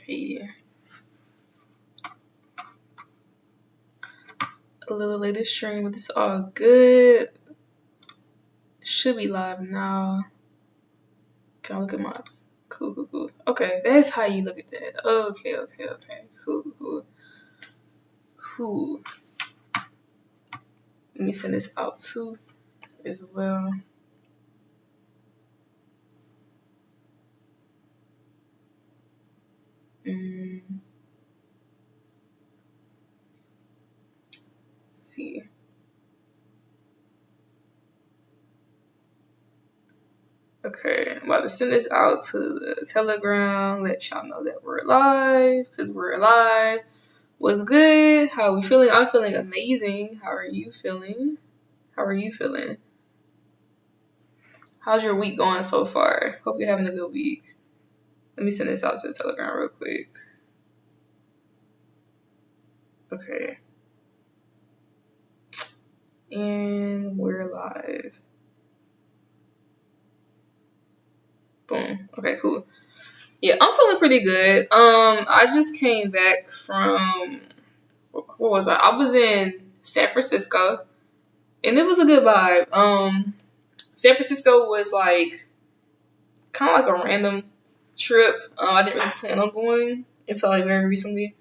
Hey. A little later stream, but it's all good. Should be live now. Can I look at my cool. Okay, that's how you look at that. Okay. Cool. Let me send this out too as well. See. Okay, I'm about to send this out to the Telegram. Let y'all know that we're live, because we're live. What's good? How are we feeling? I'm feeling amazing. How are you feeling? How's your week going so far? Hope you're having a good week. Let me send this out to the Telegram real quick. Okay. And we're live. Boom. Okay, cool. Yeah, I'm feeling pretty good. I just came back from, what was I? I was in San Francisco, and it was a good vibe. San Francisco was like kind of like a random trip. I didn't really plan on going until like very recently.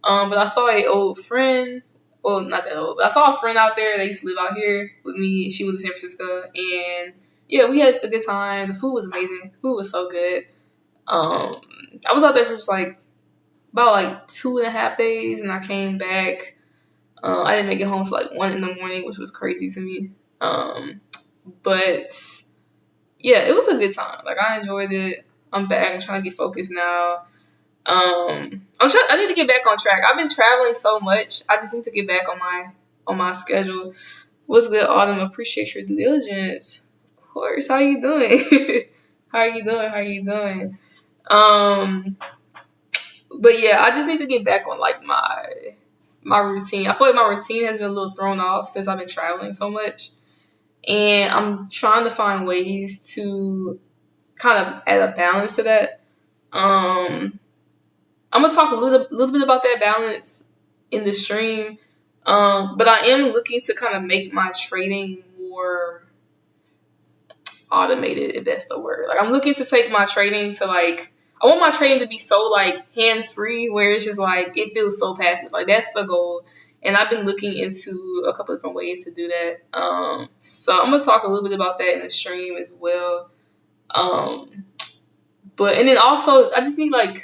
But I saw an old friend. Well, not that old, but I saw a friend out there that used to live out here with me. She was in San Francisco, and yeah, we had a good time. The food was amazing. Food was so good. I was out there for just about 2.5 days, and I came back. I didn't make it home till 1 a.m, which was crazy to me. But yeah, it was a good time. I enjoyed it. I'm back. I'm trying to get focused now. I need to get back on track. I've been traveling so much. I just need to get back on my schedule. What's good, Autumn? Appreciate your due diligence. Of course. How you doing? How you doing? But yeah, I just need to get back on my routine. I feel like my routine has been a little thrown off since I've been traveling so much. And I'm trying to find ways to kind of add a balance to that. I'm gonna talk a little bit about that balance in the stream. But I am looking to kind of make my trading more automated, if that's the word. I'm looking to take my trading to I want my trading to be so hands free, where it's just it feels so passive. That's the goal. And I've been looking into a couple different ways to do that. So I'm gonna talk a little bit about that in the stream as well. But and then also I just need I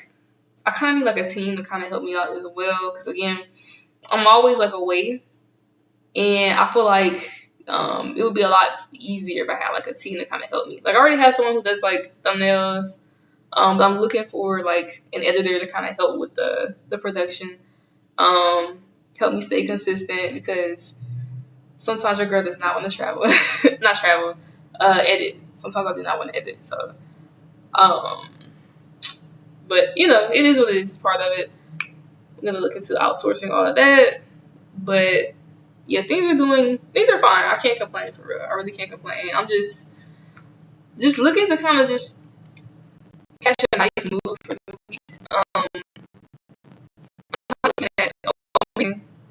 kind of need a team to kind of help me out as well, because again, I'm always away, and I feel it would be a lot easier if I had a team to kind of help me. I already have someone who does thumbnails, but I'm looking for an editor to kind of help with the production, help me stay consistent, because sometimes your girl does not want to edit. Sometimes I do not want to edit, so but it is what it is. It's part of it. I'm gonna look into outsourcing all of that. But yeah, things are fine. I can't complain, for real. I really can't complain. I'm just looking to kind of just catch a nice move for the week. Hold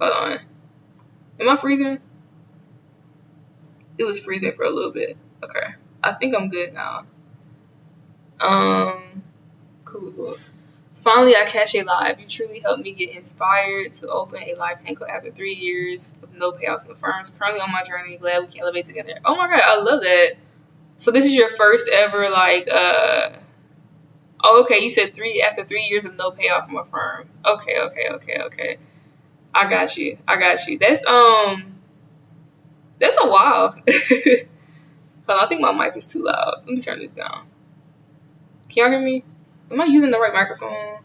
on. Am I freezing? It was freezing for a little bit. Okay. I think I'm good now. Cool. Finally, I catch a live. You truly helped me get inspired to open a live panel after 3 years of no payouts in the firms. Currently on my journey. Glad we can elevate together. Oh my God, I love that. So this is your first ever oh, okay. You said after 3 years of no payout from a firm. Okay. I got you. That's a while. Hold on, I think my mic is too loud. Let me turn this down. Can y'all hear me? Am I using the right microphone?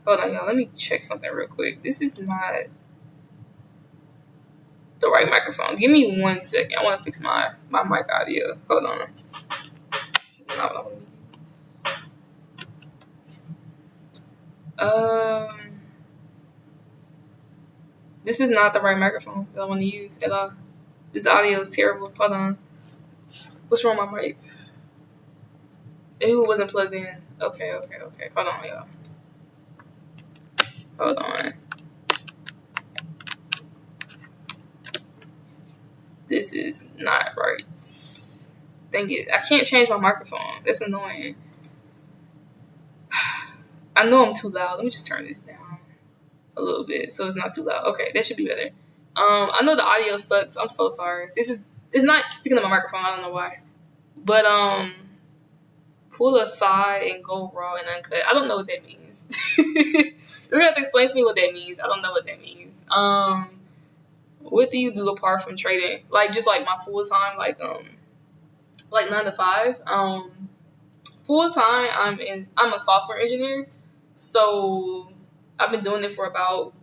Hold on, y'all. Let me check something real quick. This is not the right microphone. Give me 1 second. I want to fix my mic audio. Hold on. This is not what I want to use. This is not the right microphone that I want to use at all. This audio is terrible. Hold on. What's wrong with my mic? It wasn't plugged in. Okay. Hold on, y'all. Hold on. This is not right. Dang it. I can't change my microphone. That's annoying. I know I'm too loud. Let me just turn this down a little bit so it's not too loud. Okay, that should be better. I know the audio sucks. I'm so sorry. It's not picking up my microphone. I don't know why. But pull aside and go raw and uncut. I don't know what that means. You're gonna have to explain to me what that means. I don't know what that means. What do you do apart from trading? Like just like my full time, like 9 to 5. Full time, I'm a software engineer, so I've been doing it for about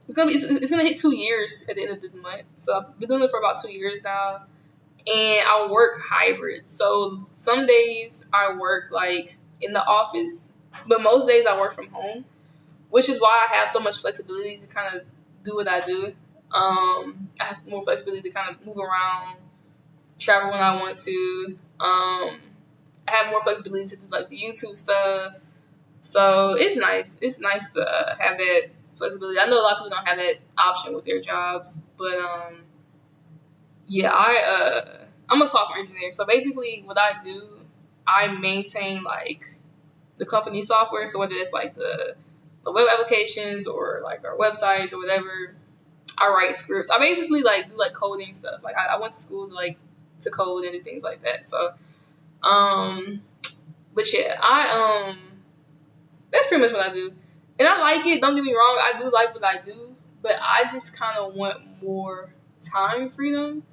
it's gonna hit 2 years at the end of this month. So I've been doing it for about 2 years now, and I work hybrid. So some days I work like in the office, but most days I work from home, which is why I have so much flexibility to kind of do what I do. I have more flexibility to kind of move around, travel when I want to. I have more flexibility to do like the YouTube stuff. So it's nice. It's nice to have that flexibility. I know a lot of people don't have that option with their jobs, but yeah, I'm a software engineer. So basically what I do, I maintain like the company software. So whether it's like the web applications or like our websites or whatever, I write scripts. I basically like do like coding stuff. Like I went to school to code and do things like that. So but yeah, that's pretty much what I do. And I like it, don't get me wrong, I do like what I do, but I just kind of want more time freedom.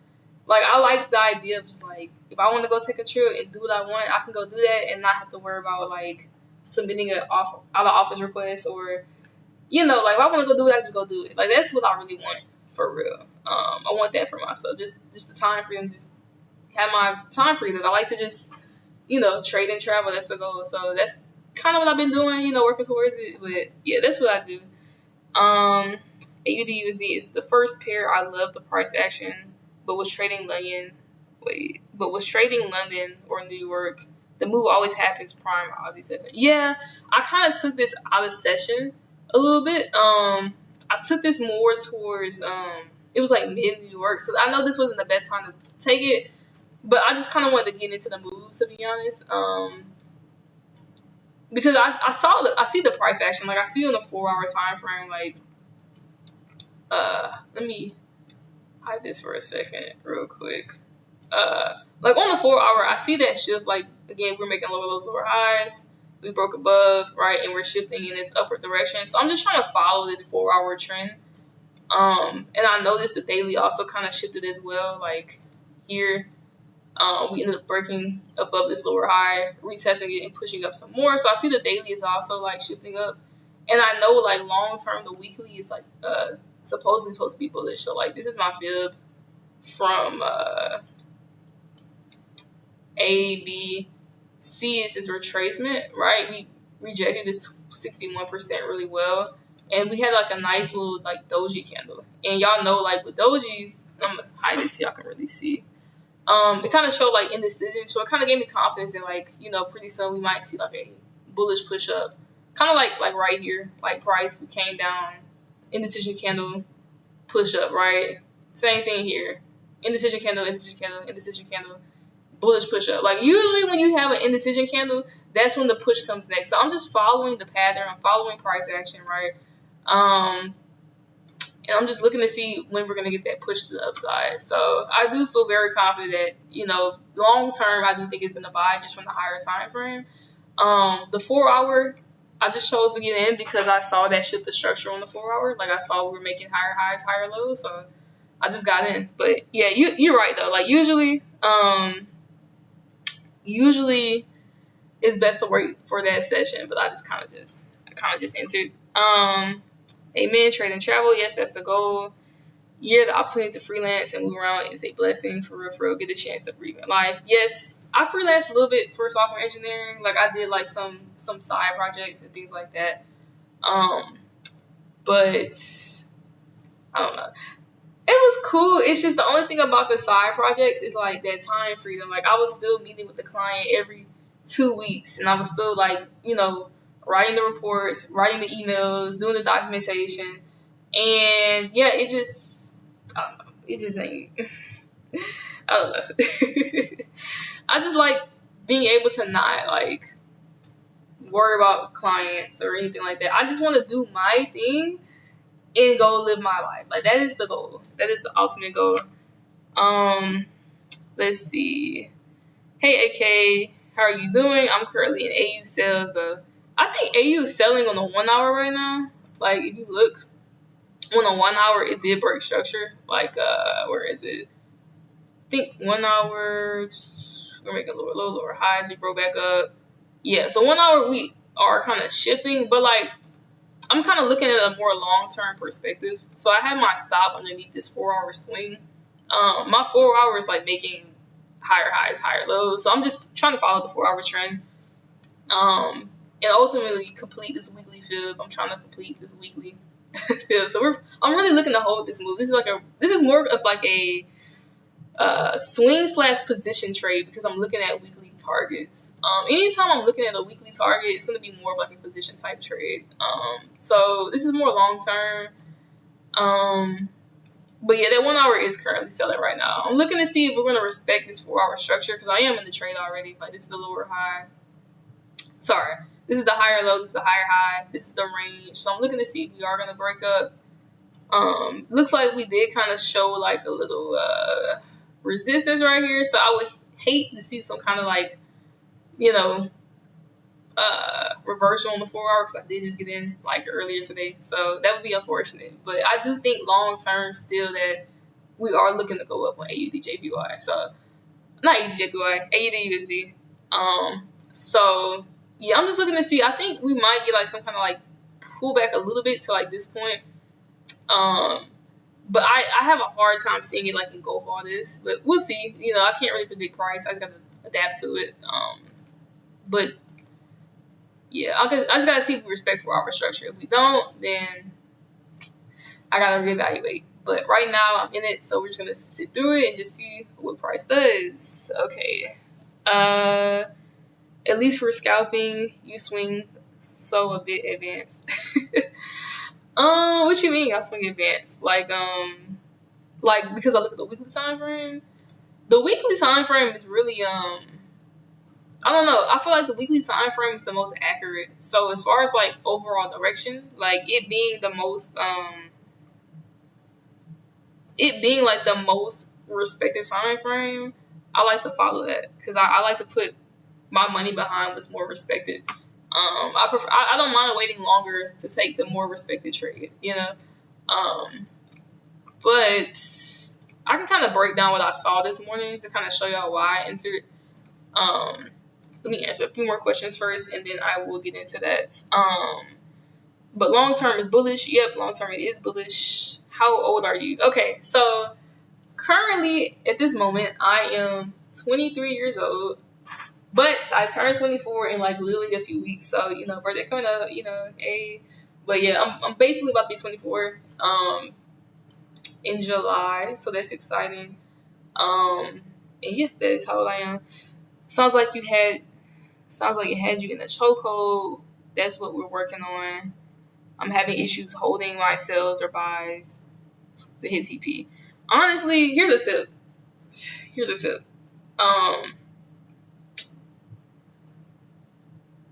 Like, I like the idea of just, like, if I want to go take a trip and do what I want, I can go do that and not have to worry about, like, submitting an out-of-office request or, you know, like, if I want to go do it, I just go do it. Like, that's what I really want, for real. I want that for myself, just the time freedom, just have my time freedom. I like to just, you know, trade and travel, that's the goal. So that's kind of what I've been doing, you know, working towards it. But yeah, that's what I do. AUDUSD is the first pair I love the price action, but was trading London or New York. The move always happens prime Aussie session. Yeah, I kind of took this out of session a little bit. I took this more towards it was like mid New York, so I know this wasn't the best time to take it, but I just kind of wanted to get into the move, to be honest. Because I see the price action, like I see on the 4-hour time frame, like let me hide this for a second real quick. Like on the 4-hour, I see that shift, like again, we're making lower lows, lower highs. We broke above, right, and we're shifting in this upward direction. So I'm just trying to follow this 4-hour trend. And I noticed the daily also kind of shifted as well, like here. We ended up breaking above this lower high, retesting it and pushing up some more. So I see the daily is also like shifting up. And I know like long term, the weekly is like supposed to be bullish. So like this is my fib from A, B, C is its retracement, right? We rejected this 61% really well. And we had like a nice little like doji candle. And y'all know like with dojis, I'm gonna hide this so y'all can really see. It kind of showed like indecision, so it kind of gave me confidence that like, you know, pretty soon we might see like a bullish push up, kind of like right here, like price, we came down, indecision candle, push up, right? Same thing here, indecision candle, bullish push up. Like usually when you have an indecision candle, that's when the push comes next. So I'm just following the pattern, I'm following price action, right? And I'm just looking to see when we're going to get that push to the upside. So I do feel very confident that, you know, long term, I do think it's going to buy just from the higher time frame. The 4-hour, I just chose to get in because I saw that shift of structure on the 4-hour. Like I saw we were making higher highs, higher lows. So I just got in. But yeah, you're right though. Like usually it's best to wait for that session, but I kind of just entered. Amen. Trade and travel. Yes, that's the goal. Yeah, the opportunity to freelance and move around is a blessing for real. Get the chance to breathe in life. Yes, I freelanced a little bit for software engineering. Like I did like some side projects and things like that. But I don't know. It was cool. It's just the only thing about the side projects is like that time freedom. Like I was still meeting with the client every 2 weeks, and I was still like, you know, writing the reports, writing the emails, doing the documentation. And yeah, it just, I don't know, it just ain't, I don't know. I just like being able to not like worry about clients or anything like that. I just want to do my thing and go live my life. Like that is the goal. That is the ultimate goal. Let's see. Hey AK, how are you doing? I'm currently in AU sales though. I think AU is selling on the 1 hour right now. Like if you look on the 1 hour, it did break structure. Like where is it? I think 1 hour we're making lower highs, we broke back up. Yeah, so 1 hour we are kind of shifting, but like I'm kind of looking at a more long-term perspective. So I have my stop underneath this 4 hour swing. My 4 hours like making higher highs, higher lows. So I'm just trying to follow the 4 hour trend. And ultimately complete this weekly fib. I'm trying to complete this weekly fib. So I'm really looking to hold this move. This is more of like a swing / position trade because I'm looking at weekly targets. Anytime I'm looking at a weekly target, it's going to be more of like a position type trade. So this is more long term. But yeah, that 1 hour is currently selling right now. I'm looking to see if we're going to respect this 4 hour structure because I am in the trade already. Like this is the lower high. Sorry, this is the higher low. This is the higher high. This is the range. So I'm looking to see if we are going to break up. Looks like we did kind of show like a little resistance right here. So I would hate to see some kind of like, reversal on the 4 hour because I did just get in like earlier today. So that would be unfortunate. But I do think long term still that we are looking to go up on AUDJPY. So not AUDJPY, AUDUSD. So yeah, I'm just looking to see. I think we might get like some kind of like pullback a little bit to like this point. But I have a hard time seeing it like engulf all this. But we'll see. I can't really predict price. I just gotta adapt to it. But yeah, I just gotta see if we respect 4 hour structure. If we don't, then I gotta reevaluate. But right now I'm in it, so we're just gonna sit through it and just see what price does. Okay. At least for scalping, you swing so a bit advanced. What you mean I swing advanced? Like because I look at the weekly time frame. The weekly time frame is really I don't know. I feel like the weekly time frame is the most accurate. So as far as like overall direction, like it being the most like the most respected time frame, I like to follow that because I like to put my money behind what's more respected. I don't mind waiting longer to take the more respected trade, but I can kind of break down what I saw this morning to kind of show y'all why I entered. Let me answer a few more questions first, and then I will get into that. But long term is bullish. Yep, long term it is bullish. How old are you? Okay, so currently at this moment I am 23 years old. But I turned 24 in like literally a few weeks, so birthday coming up, hey. But yeah, I'm basically about to be 24 in July, so that's exciting. And yeah, that is how old I am. Sounds like it had you in a chokehold. That's what we're working on. I'm having issues holding my sells or buys to hit TP. Honestly, here's a tip.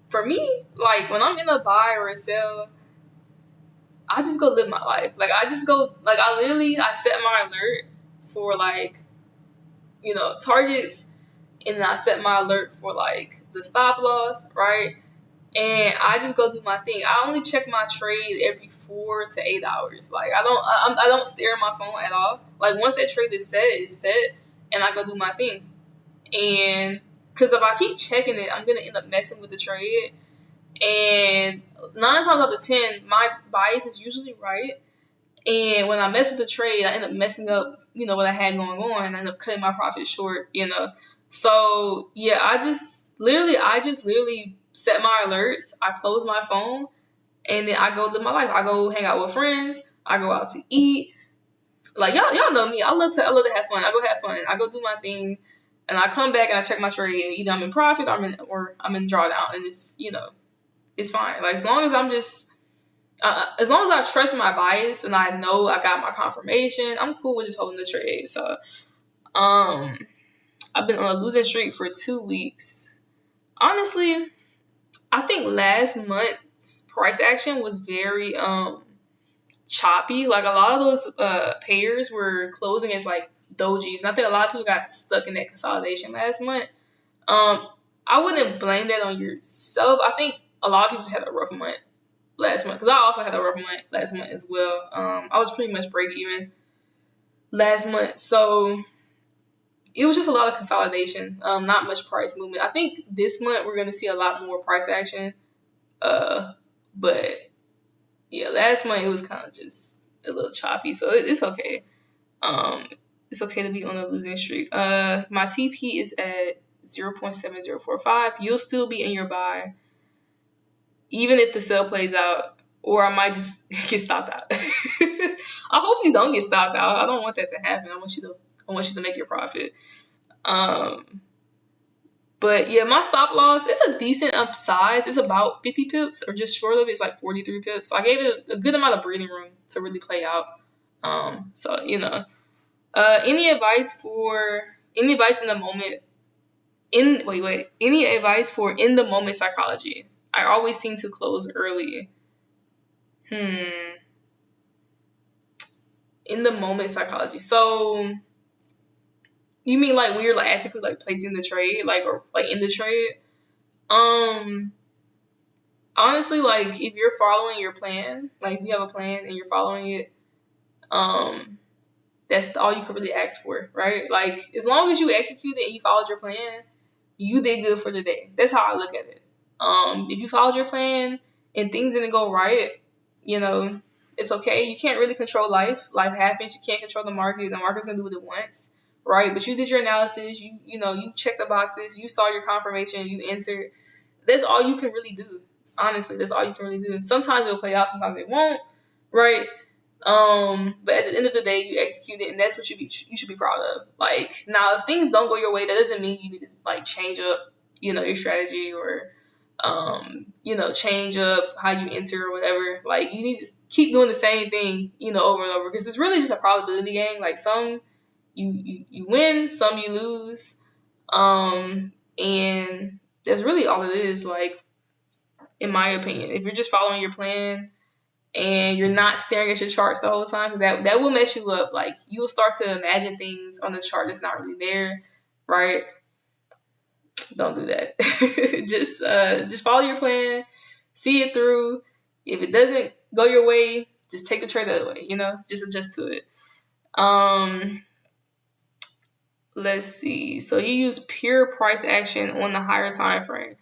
For me, like when I'm in a buy or a sell, I just go live my life. Like I set my alert for like, targets, and then I set my alert for like the stop loss, right? And I just go do my thing. I only check my trade every 4 to 8 hours. Like I don't stare at my phone at all. Like once that trade is set, it's set, and I go do my thing. And because if I keep checking it, I'm gonna end up messing with the trade. And 9 times out of 10, my bias is usually right. And when I mess with the trade, I end up messing up, what I had going on. I end up cutting my profit short, So yeah, I just literally set my alerts. I close my phone, and then I go live my life. I go hang out with friends. I go out to eat. Like y'all know me. I love to have fun. I go have fun. I go do my thing, and I come back and I check my trade. And either I'm in profit or I'm in drawdown, and it's it's fine. Like, as long as I trust my bias and I know I got my confirmation, I'm cool with just holding the trade. So, I've been on a losing streak for 2 weeks. Honestly, I think last month's price action was very choppy. Like, a lot of those pairs were closing as like dojis, and I think a lot of people got stuck in that consolidation last month. I wouldn't blame that on yourself. I think a lot of people just had a rough month last month, because I also had a rough month last month as well. I was pretty much break even last month, so it was just a lot of consolidation, not much price movement. I think this month we're going to see a lot more price action, but yeah, last month it was kind of just a little choppy, so it's okay. It's okay to be on a losing streak. My TP is at 0.7045. You'll still be in your buy, even if the sell plays out, or I might just get stopped out. I hope you don't get stopped out. I don't want that to happen. I want you to make your profit. But yeah, my stop loss, it's a decent up size. It's about 50 pips, or just short of it. It's like 43 pips. So I gave it a good amount of breathing room to really play out. So, any advice in the moment? Any advice for in the moment psychology? I always seem to close early. In the moment psychology. So you mean like when you're like actively like placing the trade, like, or like in the trade? Honestly, like, if you're following your plan, like if you have a plan and you're following it, that's all you can really ask for, right? Like, as long as you execute it and you followed your plan, you did good for the day. That's how I look at it. If you followed your plan and things didn't go right, it's okay. You can't really control life. Life happens. You can't control the market. The market's gonna do what it wants, right? But you did your analysis. You checked the boxes. You saw your confirmation. You entered. That's all you can really do. Honestly, that's all you can really do. Sometimes it'll play out. Sometimes it won't, right? But at the end of the day, you execute it, and that's what you should be proud of. Like, now, if things don't go your way, that doesn't mean you need to like change up, your strategy, or change up how you enter or whatever. Like, you need to keep doing the same thing, over and over, because it's really just a probability game. Like, some you win, some you lose, and that's really all it is. Like, in my opinion, if you're just following your plan and you're not staring at your charts the whole time, that will mess you up. Like, you'll start to imagine things on the chart that's not really there, right? Don't do that. just follow your plan, see it through. If it doesn't go your way, just take the trade the other way, just adjust to it. Let's see. So you use pure price action on the higher time frame.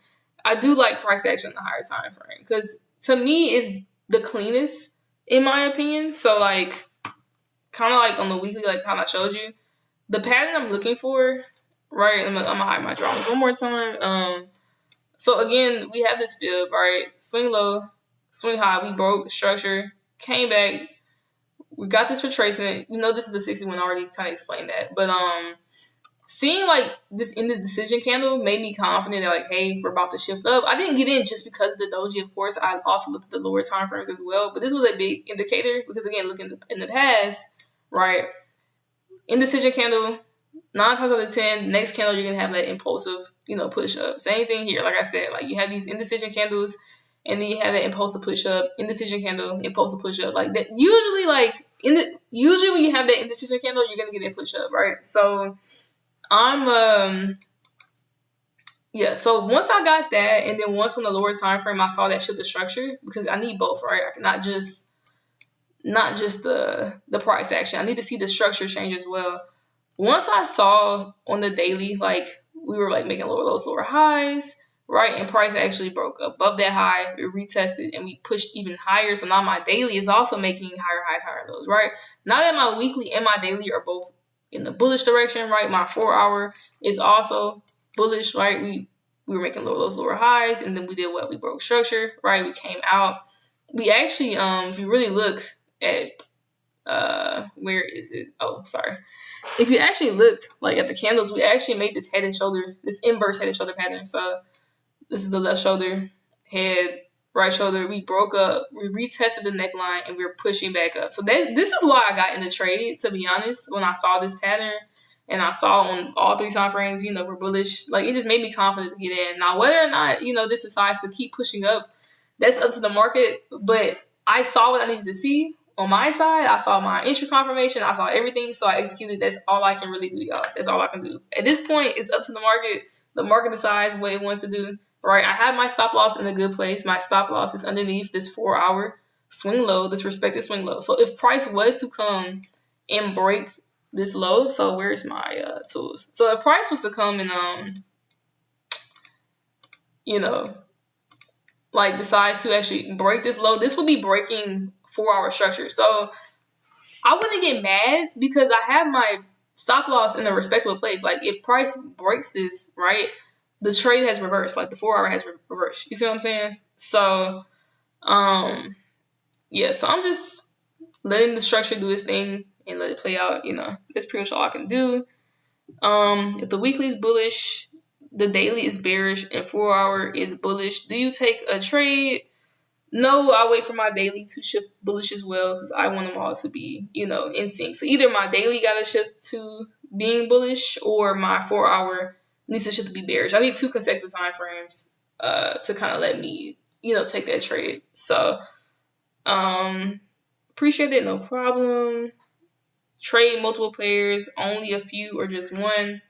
I do like price action on the higher time frame, because to me it's the cleanest, in my opinion. So, like, kind of like on the weekly, like kind of showed you the pattern I'm looking for. Right, I'm gonna hide my drawings one more time. So again, we have this fib, right? Swing low, swing high. We broke structure, came back. We got this retracement. This is the 61. I already kind of explained that, but seeing like this in the decision candle made me confident that, like, hey, we're about to shift up. I didn't get in just because of the doji, of course. I also looked at the lower time frames as well, but this was a big indicator because, again, looking in the past, right? Indecision candle. 9 times out of 10, next candle you're gonna have that impulsive, push up. Same thing here. Like I said, like, you have these indecision candles, and then you have that impulsive push up, indecision candle, impulsive push up. Like that. Usually when you have that indecision candle, you're gonna get that push up, right? So So once I got that, and then once on the lower time frame, I saw that shift of structure, because I need both, right? I cannot not just the price action. I need to see the structure change as well. Once I saw on the daily, like, we were like making lower lows, lower highs, right? And price actually broke above that high. We retested and we pushed even higher. So now my daily is also making higher highs, higher lows, right? Now that my weekly and my daily are both in the bullish direction, right? My 4-hour is also bullish, right? We were making lower lows, lower highs, and then we did what? We broke structure, right? We came out. We actually, if you really look at, where is it? Oh, sorry. If you actually look like at the candles, we actually made this inverse head and shoulder pattern. So this is the left shoulder, head, right shoulder. We broke up. We retested the neckline, and we were pushing back up. So this is why I got in the trade, to be honest. When I saw this pattern, and I saw on all 3 time frames, we're bullish. Like, it just made me confident to get in. Now, whether or not, this decides to keep pushing up, that's up to the market. But I saw what I needed to see on my side. I saw my entry confirmation. I saw everything. So I executed. That's all I can really do, y'all. That's all I can do. At this point, it's up to the market. The market decides what it wants to do, right? I have my stop loss in a good place. My stop loss is underneath this 4-hour swing low, this respected swing low. So if price was to come and break this low, so where's my tools? So if price was to come and decide to actually break this low, this would be breaking 4-hour structure. So I wouldn't get mad because I have my stop loss in a respectable place. Like, if price breaks this, right, the trade has reversed. Like, the 4-hour has reversed. You see what I'm saying? So, yeah. So I'm just letting the structure do its thing and let it play out. That's pretty much all I can do. If the weekly is bullish, the daily is bearish, and 4-hour is bullish, do you take a trade? No, I wait for my daily to shift bullish as well because I want them all to be, in sync. So either my daily got to shift to being bullish or my 4-hour needs to shift to be bearish. I need 2 consecutive time frames to kind of let me, take that trade. So appreciate it, no problem. Trade multiple players, only a few or just one.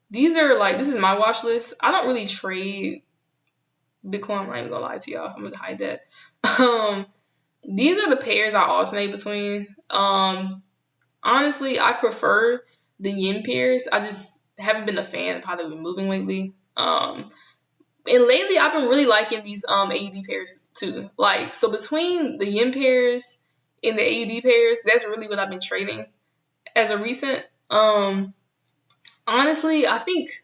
These are this is my watch list. I don't really trade Bitcoin. I'm not even gonna lie to y'all. I'm gonna hide that. These are the pairs I alternate between. Honestly, I prefer the yen pairs. I just haven't been a fan of how they've been moving lately. And lately I've been really liking these AUD pairs too. So between the yen pairs and the AUD pairs, that's really what I've been trading as a recent. Honestly, I think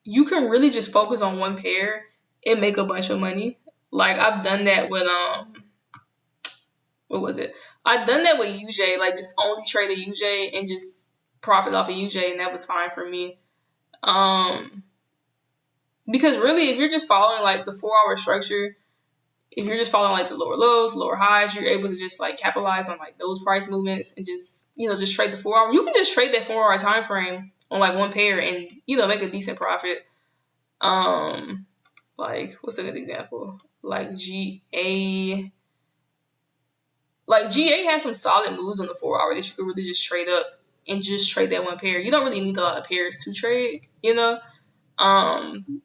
you can really just focus on one pair and make a bunch of money. I've done that with what was it? I've done that with UJ, just only trade a UJ and just profit off of UJ, and that was fine for me. Because really, if you're just following the 4-hour structure, if you're just following the lower lows, lower highs, you're able to just capitalize on those price movements and just just trade the 4-hour. You can just trade that 4-hour time frame on one pair and make a decent profit. What's a good example? GA. GA has some solid moves on the 4-hour that you could really just trade up and just trade that one pair. You don't really need a lot of pairs to trade,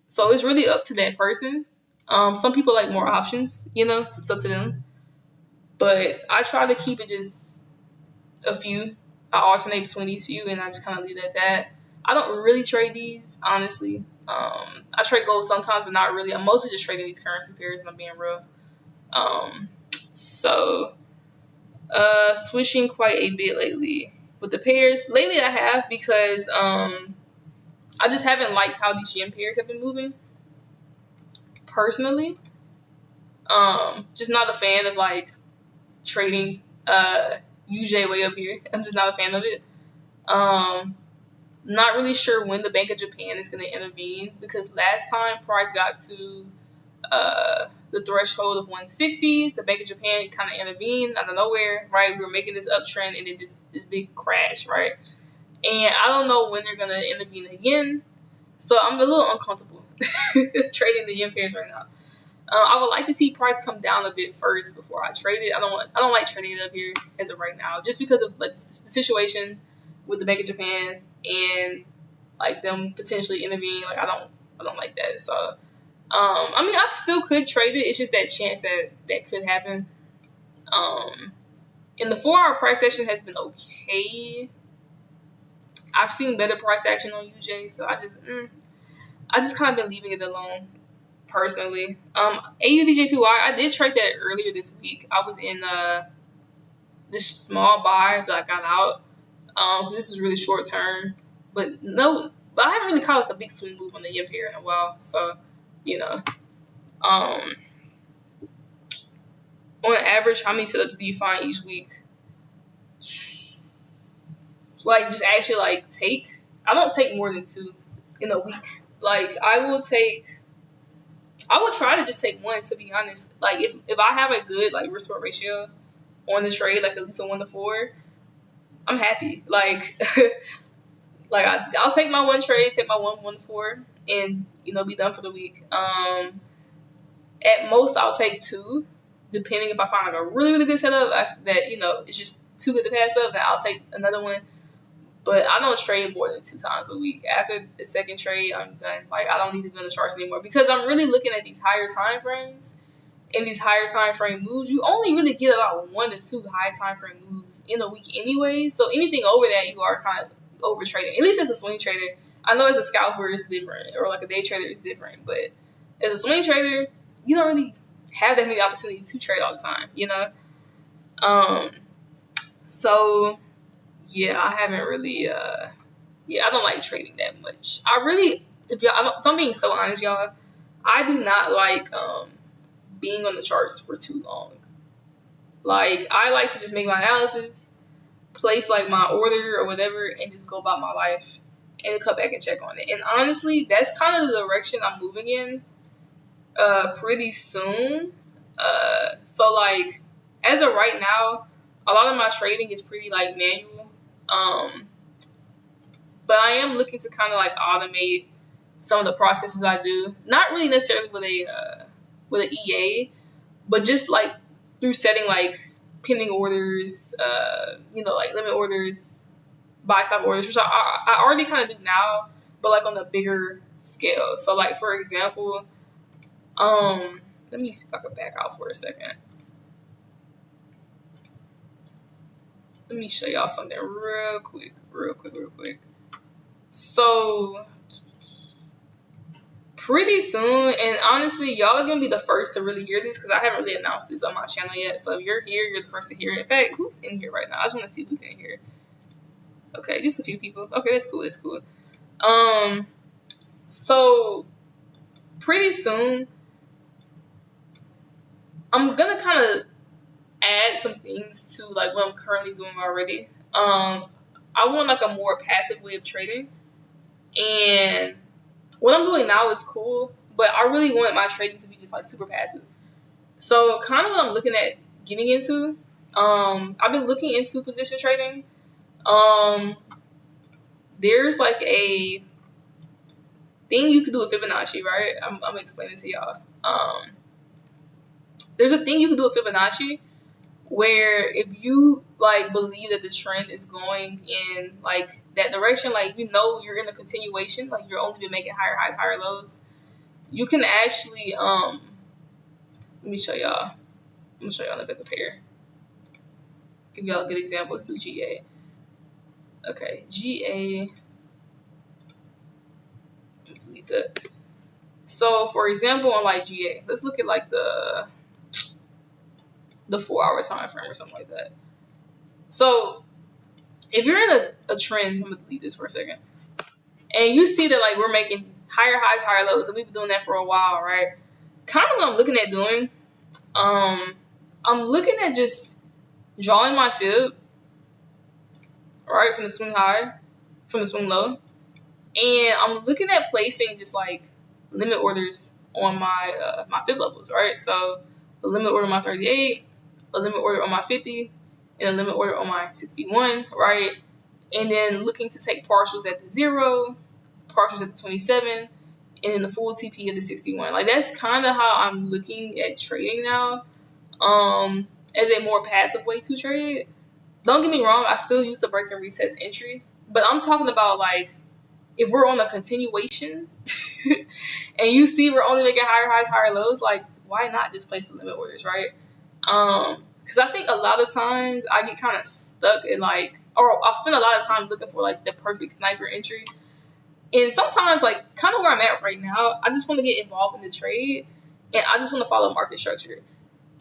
So it's really up to that person. Some people like more options, it's up to them. But I try to keep it just a few. I alternate between these few and I just kind of leave it at that. I don't really trade these, honestly. I trade gold sometimes, but not really. I'm mostly just trading these currency pairs, and I'm being real. Switching quite a bit lately with the pairs. Lately I have because I just haven't liked how these yen pairs have been moving. Personally, just not a fan of trading UJ way up here. I'm just not a fan of it. Not really sure when the Bank of Japan is going to intervene because last time price got to the threshold of 160, the Bank of Japan kind of intervened out of nowhere, right? We were making this uptrend and then just this big crash, right? And I don't know when they're going to intervene again. So I'm a little uncomfortable trading the yen pairs right now. I would like to see price come down a bit first before I trade it. I don't like trading it up here as of right now, just because of the situation with the Bank of Japan and them potentially intervening. I don't like that. So I still could trade it. It's just that chance that could happen. And the 4-hour price action has been okay. I've seen better price action on UJ, so I just kind of been leaving it alone. Personally, AUDJPY, I did trade that earlier this week. I was in this small buy, but I got out because this was really short term. But I haven't really caught a big swing move on the yen pair in a while. So, on average, how many setups do you find each week? Just actually take. I don't take more than 2 in a week. I will take I would try to just take one, to be honest. Like if I have a good like risk reward ratio on the trade, like at least a 1 to 4, I'm happy. Like like I'll take my one trade, take my 1 to 4, and be done for the week. At most I'll take 2, depending if I find like a really really good setup that it's just too good to pass up. Then I'll take another one. But I don't trade more than 2 times a week. After the second trade, I'm done. Like, I don't need to be on the charts anymore because I'm really looking at these higher time frames. In these higher time frame moves, you only really get about 1 to 2 high time frame moves in a week anyway. So anything over that, you are kind of over trading. At least as a swing trader. I know as a scalper, it's different, or like a day trader, it's different. But as a swing trader, you don't really have that many opportunities to trade all the time. So. Yeah, I haven't really, I don't like trading that much. If I'm being so honest, y'all, I do not like being on the charts for too long. Like, I like to just make my analysis, place like my order or whatever, and just go about my life and then come back and check on it. And honestly, that's kind of the direction I'm moving in pretty soon. So like, as of right now, a lot of my trading is pretty like manual. But I am looking to kind of like automate some of the processes I do. Not really necessarily with an EA, but just like through setting like pending orders, like limit orders, buy stop orders, which I already kind of do now, but like on a bigger scale. So like for example, let me see if I can back out for a second. Let me show y'all something real quick. So, pretty soon, and honestly, y'all are going to be the first to really hear this because I haven't really announced this on my channel yet. So, if you're here, you're the first to hear it. In fact, who's in here right now? I just want to see who's in here. Okay, just a few people. Okay, that's cool. So, pretty soon, I'm going to kind of add some things to like what I'm currently doing already. I want like a more passive way of trading, and what I'm doing now is cool, but I really want my trading to be just like super passive. So kind of what I'm looking at getting into, I've been looking into position trading. There's like a thing you can do with Fibonacci, right? I'm explaining to y'all. There's a thing you can do with Fibonacci where if you like believe that the trend is going in like that direction, like you're in a continuation, like you're only been making higher highs, higher lows, you can actually let me show y'all. I'm gonna show y'all in a bit of pair. Give y'all a good example. Let's do GA. Okay, GA. Let's delete that. So for example, on like GA, let's look at like the 4-hour time frame or something like that. So if you're in a trend, I'm gonna delete this for a second, and you see that like we're making higher highs, higher lows, and we've been doing that for a while, right? Kind of what I'm looking at doing, I'm looking at just drawing my fib, right, from the swing high, from the swing low, and I'm looking at placing just like limit orders on my my fib levels, right? So a limit order on my 38, a limit order on my 50, and a limit order on my 61, right? And then looking to take partials at the 0, partials at the 27, and then the full TP at the 61. Like that's kind of how I'm looking at trading now, as a more passive way to trade. Don't get me wrong, I still use the break and resets entry, but I'm talking about like if we're on a continuation and you see we're only making higher highs, higher lows, like why not just place the limit orders, right? Because I think a lot of times I get kind of stuck in like, or I'll spend a lot of time looking for like the perfect sniper entry. And sometimes like kind of where I'm at right now, I just want to get involved in the trade and I just want to follow market structure.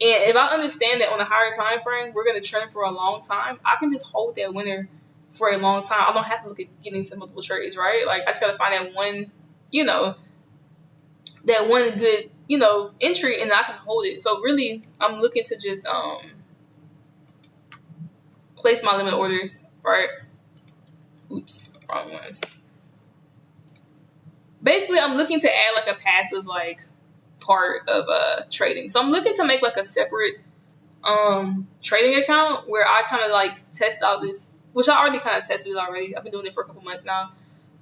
And if I understand that on a higher time frame, we're going to trend for a long time, I can just hold that winner for a long time. I don't have to look at getting some multiple trades, right? Like I just got to find that one, that one good, entry, and I can hold it. So really, I'm looking to just place my limit orders, right? Oops, wrong ones. Basically, I'm looking to add like a passive like part of trading. So I'm looking to make like a separate trading account where I kind of like test out this, which I already kind of tested it already. I've been doing it for a couple months now,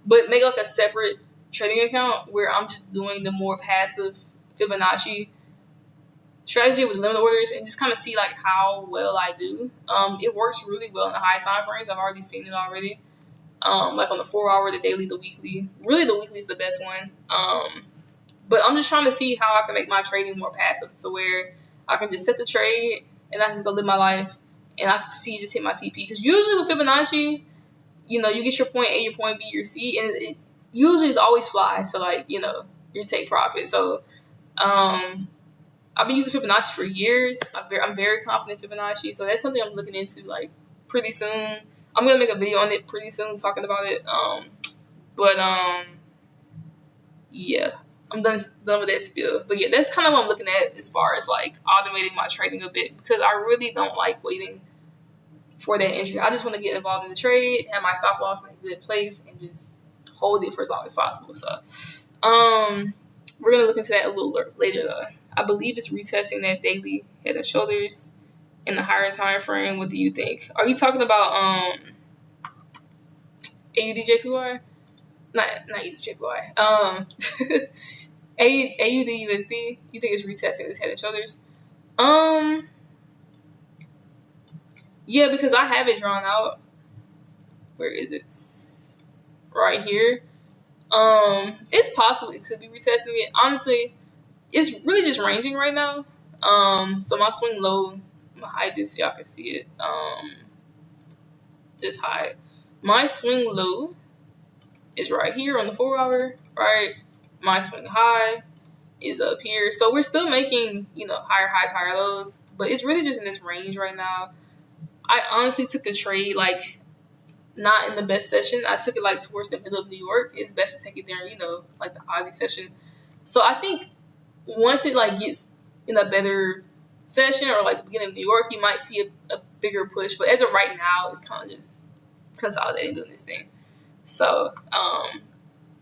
but make like a separate trading account where I'm just doing the more passive Fibonacci strategy with limit orders and just kind of see like how well I do. It works really well in the high time frames. I've already seen it already. Like on the 4 hour, the daily, the weekly. Really, the weekly is the best one. But I'm just trying to see how I can make my trading more passive, so where I can just set the trade and I can just go live my life and I can see just hit my TP. Because usually with Fibonacci, you know, you get your point A, your point B, your C, and it usually is always fly. So like, you know, you take profit. So I've been using Fibonacci for years. I'm very confident in Fibonacci. So that's something I'm looking into like pretty soon. I'm going to make a video on it pretty soon talking about it. Yeah, I'm done with that spiel. But yeah, that's kind of what I'm looking at as far as like automating my trading a bit, because I really don't like waiting for that entry. I just want to get involved in the trade, have my stop loss in a good place, and just hold it for as long as possible. So we're going to look into that a little later though. I believe it's retesting that daily head and shoulders in the higher time frame. What do you think? Are you talking about AUDJPY? Not AUDJPY. AUDUSD. You think it's retesting this head and shoulders? Yeah, because I have it drawn out. Where is it? Right here. It's possible it could be retesting it. Honestly, it's really just ranging right now. So my swing low, I'm gonna hide this so y'all can see it. Just hide. My swing low is right here on the 4 hour, right? My swing high is up here. So we're still making, you know, higher highs, higher lows, but it's really just in this range right now. I honestly took the trade like not in the best session. I took it like towards the middle of New York. It's best to take it there, you know, like the Aussie session. So I think once it like gets in a better session or like the beginning of New York, you might see a bigger push. But as of right now, it's kind of just consolidating, doing this thing. So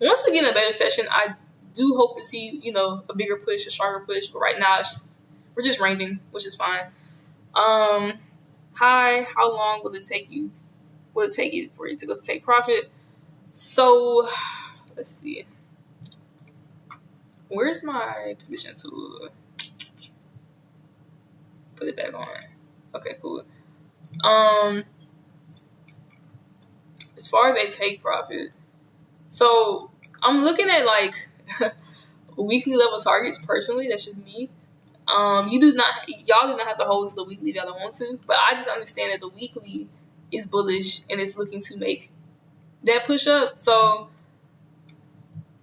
once we get in a better session, I do hope to see, you know, a bigger push, a stronger push. But right now, we're just ranging, which is fine. Hi, how long will it take you? Will it take you for you to go to take profit? So let's see. Where's my position tool? Put it back on. Okay, cool. As far as a take profit, so I'm looking at like weekly level targets personally. That's just me. Y'all do not have to hold to the weekly if y'all don't want to, but I just understand that the weekly is bullish and it's looking to make that push up. So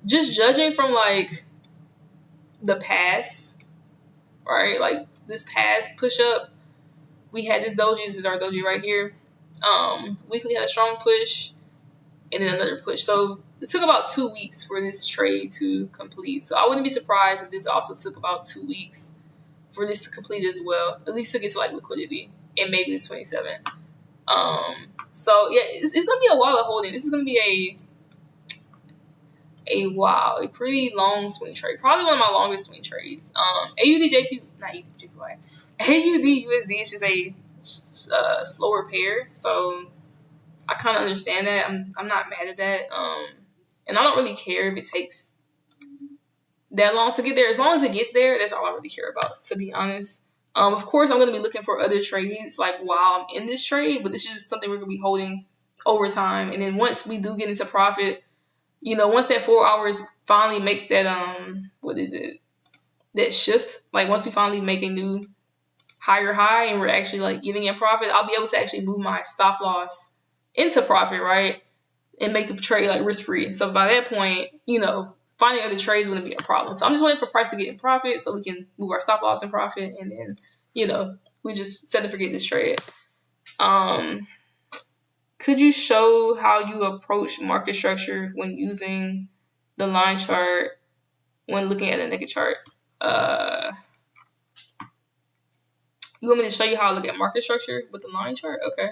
just judging from like the past, right? Like this past push up, we had this doji. This is our doji right here. Weekly had a strong push and then another push. So it took about 2 weeks for this trade to complete. So I wouldn't be surprised if this also took about 2 weeks for this to complete as well, at least to get to like liquidity and maybe the 27. So yeah, it's gonna be a while of holding. This is gonna be a pretty long swing trade, probably one of my longest swing trades. AUDUSD is just a slower pair, so I kind of understand that. I'm not mad at that, and I don't really care if it takes that long to get there. As long as it gets there, that's all I really care about, to be honest. Of course, I'm going to be looking for other trades like while I'm in this trade, but this is just something we're going to be holding over time. And then once we do get into profit, you know, once that 4 hours finally makes that that shift, like once we finally make a new higher high and we're actually like getting in profit, I'll be able to actually move my stop loss into profit, right? And make the trade like risk free. So by that point, you know, finding other trades wouldn't be a problem. So I'm just waiting for price to get in profit so we can move our stop loss in profit, and then, you know, we just set and forget this trade. Could you show how you approach market structure when using the line chart when looking at a naked chart? You want me to show you how I look at market structure with the line chart? Okay.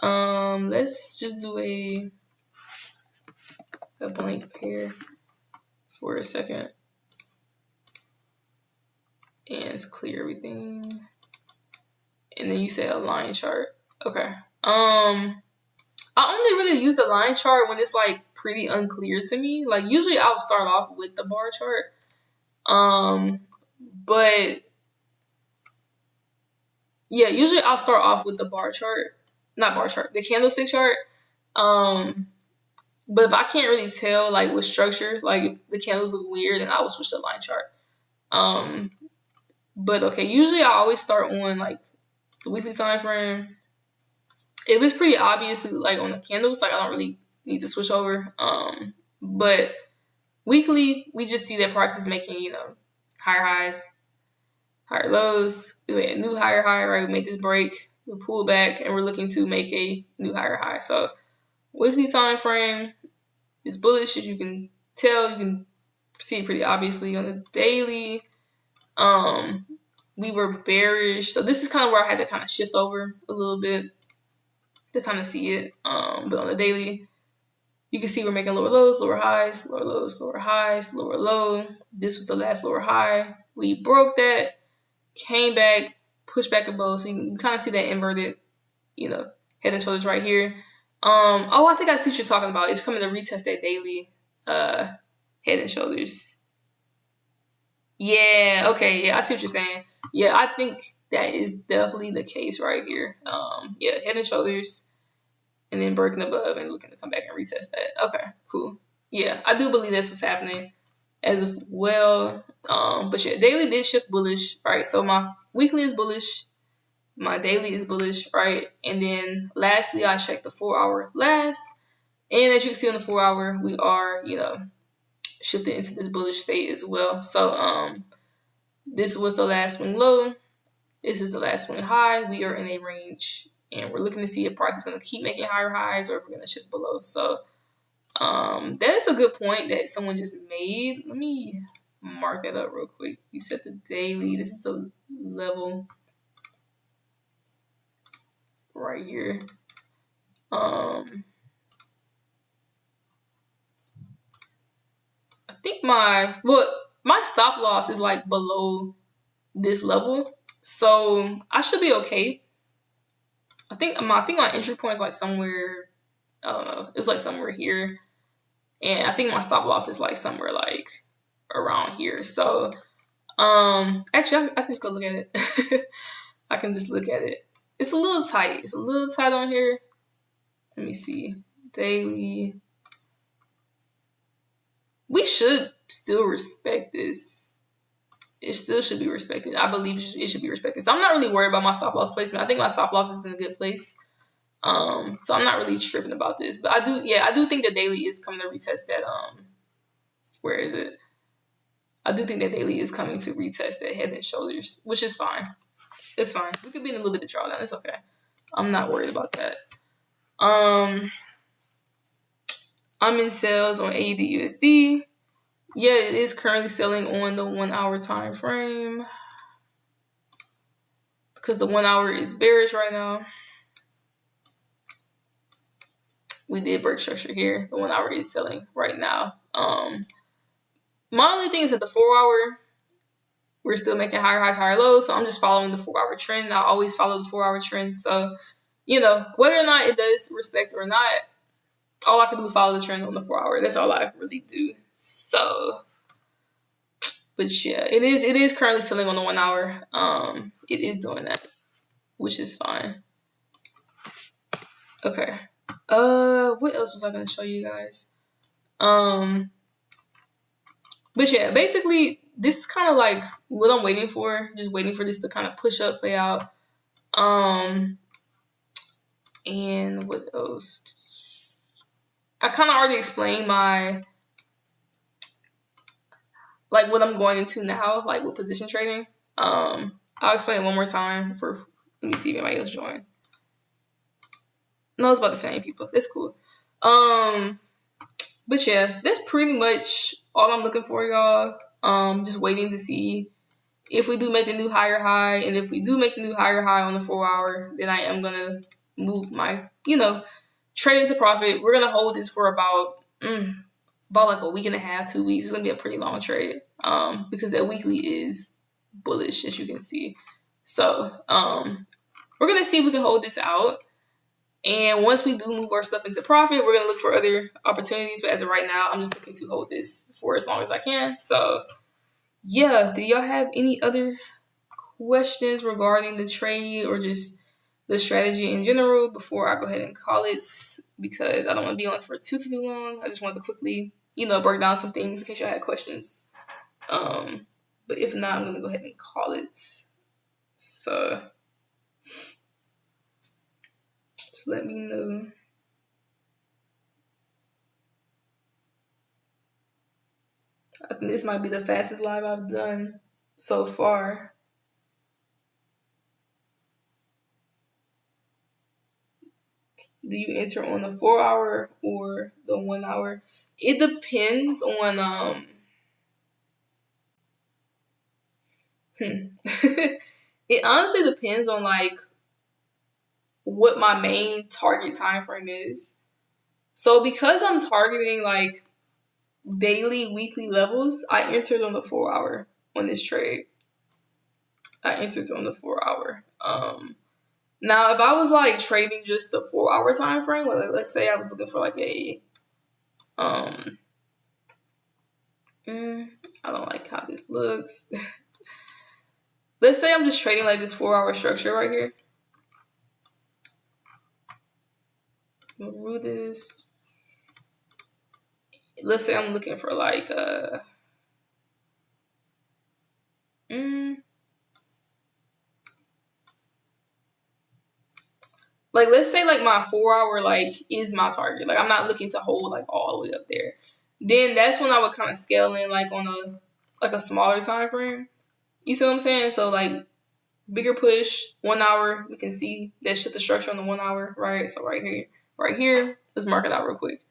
Let's just do a blank pair for a second. and let's clear everything. And then you say a line chart. Okay. I only really use the line chart when it's like pretty unclear to me. Like usually I'll start off with the bar chart. But yeah, usually I'll start off with the bar chart. Not bar chart, the candlestick chart. But if I can't really tell like what structure, like if the candles look weird, then I will switch to line chart. But okay, usually I always start on like the weekly time frame. If it's pretty obvious, like on the candles, like I don't really need to switch over. But weekly, we just see that price is making, you know, higher highs, higher lows. We made a new higher high, right? We made this break, we pull back, and we're looking to make a new higher high. So weekly time frame is bullish, as you can tell. You can see it pretty obviously on the daily. We were bearish, so this is kind of where I had to kind of shift over a little bit to kind of see it. But on the daily, you can see we're making lower lows, lower highs, lower lows, lower highs, lower low. This was the last lower high. We broke that, came back, pushed back above. So you can kind of see that inverted, you know, head and shoulders right here. Oh, I think I see what you're talking about. It's coming to retest that daily head and shoulders. Yeah, okay, yeah, I see what you're saying. Yeah, I think that is definitely the case right here. Yeah, head and shoulders, and then breaking above and looking to come back and retest that. Okay, cool. Yeah, I do believe that's what's happening as well. But yeah, daily did shift bullish, right? So my weekly is bullish, my daily is bullish, right? And then lastly, I checked the 4-hour last, and as you can see on the 4-hour, we are, you know, shifted into this bullish state as well. So this was the last swing low. This is the last swing high. We are in a range, and we're looking to see if price is going to keep making higher highs or if we're going to shift below. So that is a good point that someone just made. Let me mark that up real quick. You set the daily. This is the level right here. I think my stop loss is like below this level, so I should be okay. I think my entry point is like somewhere, I don't know, it's like somewhere here, and I think my stop loss is like somewhere like around here. So actually I can just go look at it. I can just look at it. It's a little tight. It's a little tight on here. Let me see. Daily. We should still respect this. It still should be respected. I believe it should be respected. So I'm not really worried about my stop loss placement. I think my stop loss is in a good place. So I'm not really tripping about this. But I do think the daily is coming to retest that. Where is it? I do think that daily is coming to retest that head and shoulders, which is fine. It's fine. We could be in a little bit of drawdown. It's okay. I'm not worried about that. I'm in sales on AUDUSD. Yeah, it is currently selling on the 1-hour time frame because the 1 hour is bearish right now. We did break structure here. The 1 hour is selling right now. My only thing is that the 4-hour, we're still making higher highs, higher lows. So I'm just following the 4-hour trend. I always follow the 4-hour trend. So, you know, whether or not it does respect or not, all I can do is follow the trend on the 4-hour. That's all I really do. So, but yeah, it is currently selling on the 1 hour. It is doing that, which is fine. Okay. What else was I gonna show you guys? But yeah, basically this is kind of like what I'm waiting for. Just waiting for this to kind of push up, play out. And what else? I kind of already explained my, like what I'm going into now, like with position trading. I'll explain it one more time let me see if anybody else joined. No, it's about the same people. That's cool. But yeah, that's pretty much all I'm looking for, y'all. Just waiting to see if we do make the new higher high, and if we do make the new higher high on the 4-hour, then I am gonna move my, trade into profit. We're gonna hold this for about like a week and a half, 2 weeks. It's gonna be a pretty long trade. Because that weekly is bullish, as you can see. So we're gonna see if we can hold this out. And once we do move our stuff into profit, we're gonna look for other opportunities. But as of right now, I'm just looking to hold this for as long as I can. So yeah, do y'all have any other questions regarding the trade or just the strategy in general before I go ahead and call it? Because I don't want to be on for too long. I just wanted to quickly, break down some things in case y'all had questions. But if not, I'm gonna go ahead and call it. So just let me know. I think this might be the fastest live I've done so far. Do you enter on the 4 hour or the 1 hour? It depends on it honestly depends on like what my main target time frame is. So because I'm targeting like daily, weekly levels, I entered on the 4 hour on this trade. I entered on the 4 hour. Now if I was like trading just the 4 hour time frame, like, let's say I was looking for like a I don't like how this looks. Let's say I'm just trading like this 4 hour structure right here. Remove this. Let's say I'm looking for like like let's say like my 4 hour like is my target. Like I'm not looking to hold like all the way up there. Then that's when I would kind of scale in like on a smaller time frame. You see what I'm saying? So like bigger push, 1 hour, we can see that shit the structure on the 1 hour, right? So right here, let's mark it out real quick.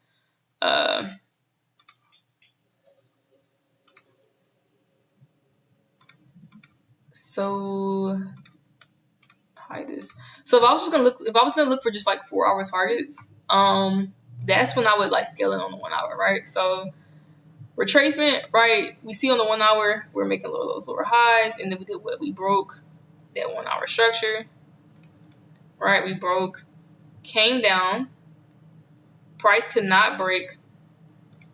So hide this. So if I was gonna look for just like 4 hour targets, that's when I would like scale in on the 1 hour, right? So retracement, right? We see on the 1 hour, we're making lower lows, lower highs, and then we did what? We broke that 1 hour structure, right? We broke, came down, price could not break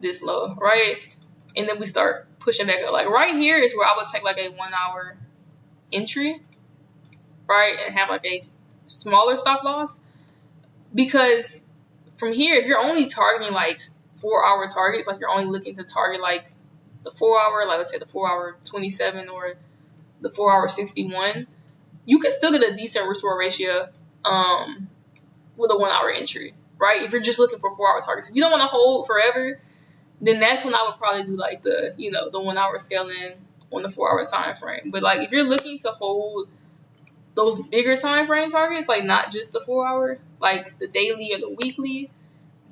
this low, right? And then we start pushing back up. Like right here is where I would take like a 1 hour entry, right? And have like a smaller stop loss. Because from here, if you're only targeting like 4 hour targets, like you're only looking to target like the 4 hour, like let's say the 4 hour 27 or the 4 hour 61, you can still get a decent risk reward ratio with a 1 hour entry, right? If you're just looking for 4 hour targets. If you don't want to hold forever, then that's when I would probably do like the 1 hour scaling on the 4 hour time frame. But like if you're looking to hold those bigger time frame targets, like not just the 4 hour, like the daily or the weekly,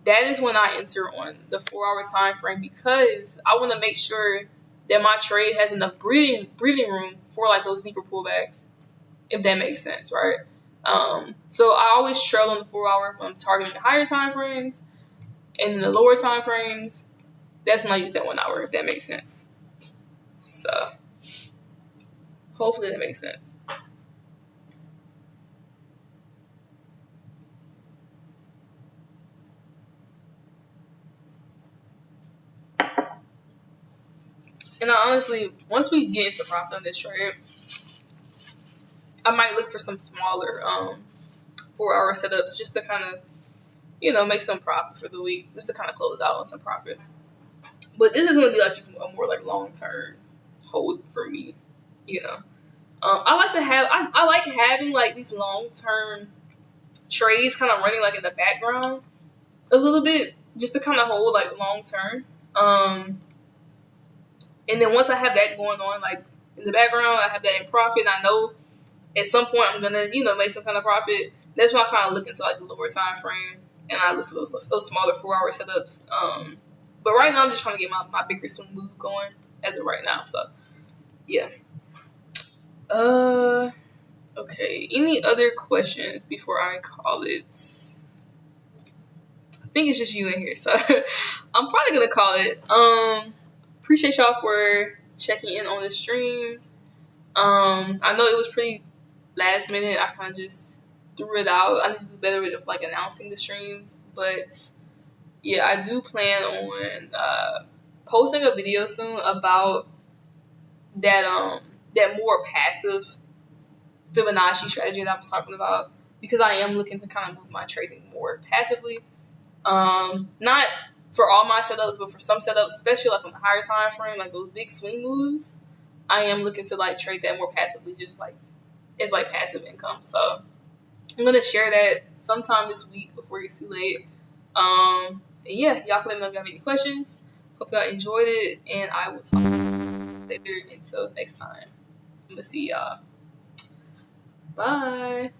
that is when I enter on the 4 hour time frame, because I want to make sure that my trade has enough breathing room for like those deeper pullbacks, if that makes sense, right? So I always trail on the 4 hour when I'm targeting the higher time frames, and in the lower time frames, that's when I use that 1 hour, if that makes sense. So hopefully that makes sense. And I honestly, once we get into profit on this trade, I might look for some smaller 4 hour setups just to kind of, make some profit for the week, just to kind of close out on some profit. But this is going to be like just a more like long term hold for me, I like to have, I like having like these long term trades kind of running like in the background a little bit, just to kind of hold like long term. And then once I have that going on, like in the background, I have that in profit, and I know at some point I'm gonna, make some kind of profit. That's when I kind of look into like the lower time frame, and I look for those smaller 4 hour setups. But right now I'm just trying to get my bigger swing move going as of right now. So yeah. Okay. Any other questions before I call it? I think it's just you in here, so I'm probably gonna call it. Appreciate y'all for checking in on the stream. I know it was pretty last minute. I kind of just threw it out. I need to do better with like announcing the streams, but yeah, I do plan on posting a video soon about that more passive Fibonacci strategy that I was talking about, because I am looking to kind of move my trading more passively. Not for all my setups, but for some setups, especially like on the higher time frame, like those big swing moves, I am looking to like trade that more passively, just like it's like passive income. So I'm gonna share that sometime this week before it's too late. And yeah, y'all can let me know if y'all have any questions. Hope y'all enjoyed it, and I will talk to you later. Until next time, I'm gonna see y'all. Bye.